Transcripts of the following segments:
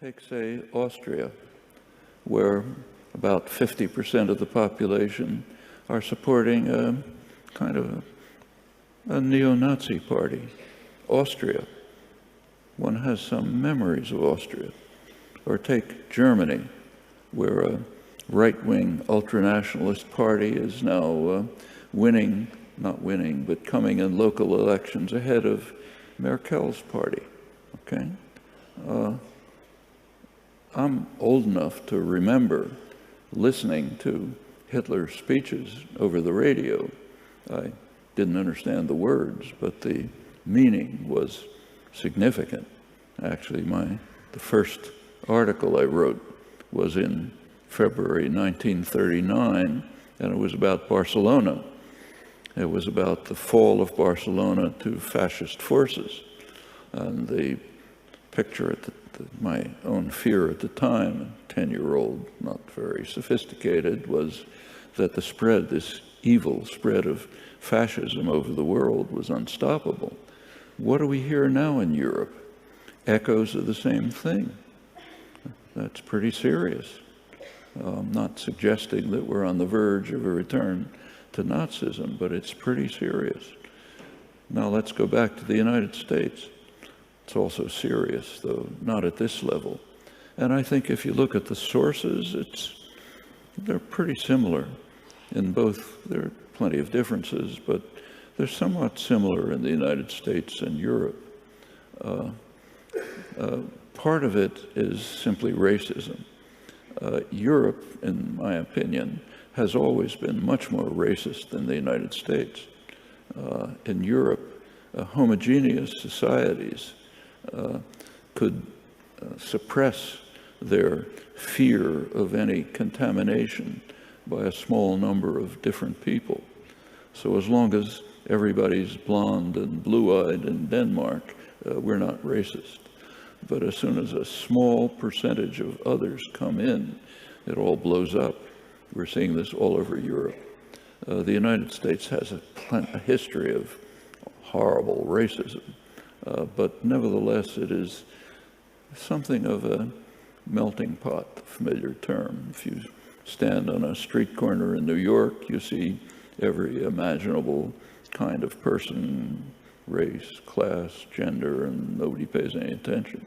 Take, say, Austria, where about 50% of the population are supporting a kind of a neo-Nazi party. Austria, one has some memories of Austria. Or take Germany, where a right-wing ultranationalist party is now not winning, but coming in local elections ahead of Merkel's party, okay? I'm old enough to remember listening to Hitler's speeches over the radio. I didn't understand the words, but the meaning was significant. Actually, the first article I wrote was in February 1939, and it was about Barcelona. It was about the fall of Barcelona to fascist forces. And the picture at my own fear at the time, a 10-year-old, not very sophisticated, was that this evil spread of fascism over the world was unstoppable. What do we hear now in Europe? Echoes of the same thing. That's pretty serious. I'm not suggesting that we're on the verge of a return to Nazism, but it's pretty serious. Now let's go back to the United States. It's also serious, though not at this level. And I think if you look at the sources, they're pretty similar in both. There are plenty of differences, but they're somewhat similar in the United States and Europe. Part of it is simply racism. Europe, in my opinion, has always been much more racist than the United States. In Europe, homogeneous societies could suppress their fear of any contamination by a small number of different people. So as long as everybody's blonde and blue-eyed in Denmark, we're not racist. But as soon as a small percentage of others come in, it all blows up. We're seeing this all over Europe. The United States has a history of horrible racism, but nevertheless it is something of a melting pot, a familiar term. If you stand on a street corner in New York, you see every imaginable kind of person, race, class, gender, and nobody pays any attention.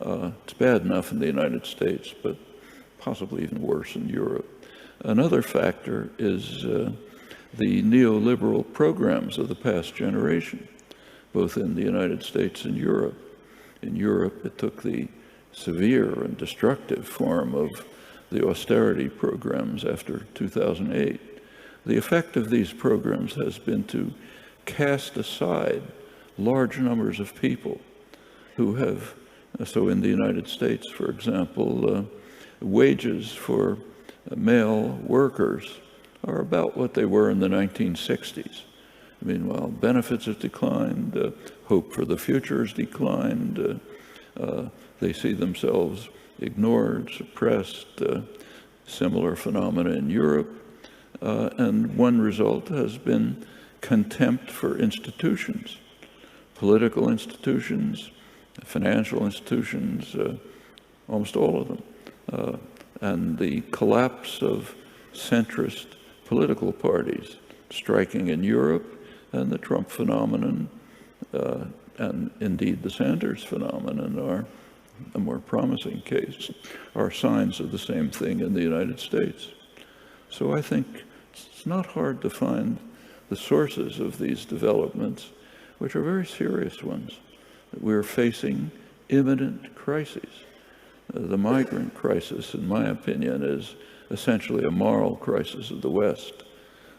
It's bad enough in the United States, but possibly even worse in Europe. Another factor is the neoliberal programs of the past generation, both in the United States and Europe. In Europe, it took the severe and destructive form of the austerity programs after 2008. The effect of these programs has been to cast aside large numbers of people who have, so in the United States, for example, wages for male workers are about what they were in the 1960s. Meanwhile, benefits have declined, hope for the future has declined, they see themselves ignored, suppressed, similar phenomena in Europe, and one result has been contempt for institutions, political institutions, financial institutions, almost all of them, and the collapse of centrist political parties striking in Europe, and the Trump phenomenon, and indeed the Sanders phenomenon are a more promising case, are signs of the same thing in the United States. So I think it's not hard to find the sources of these developments, which are very serious ones. We're facing imminent crises. The migrant crisis, in my opinion, is essentially a moral crisis of the West.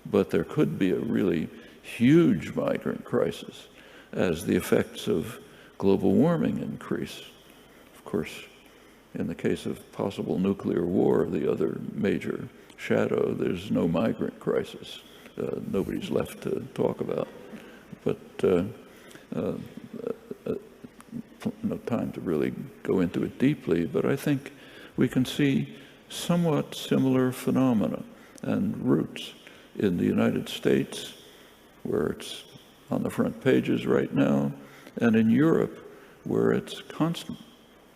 But there could be a really huge migrant crisis as the effects of global warming increase. Of course, in the case of possible nuclear war, the other major shadow, there's no migrant crisis. Nobody's left to talk about. But no time to really go into it deeply, but I think we can see somewhat similar phenomena and roots in the United States, where it's on the front pages right now, and in Europe, where it's constant.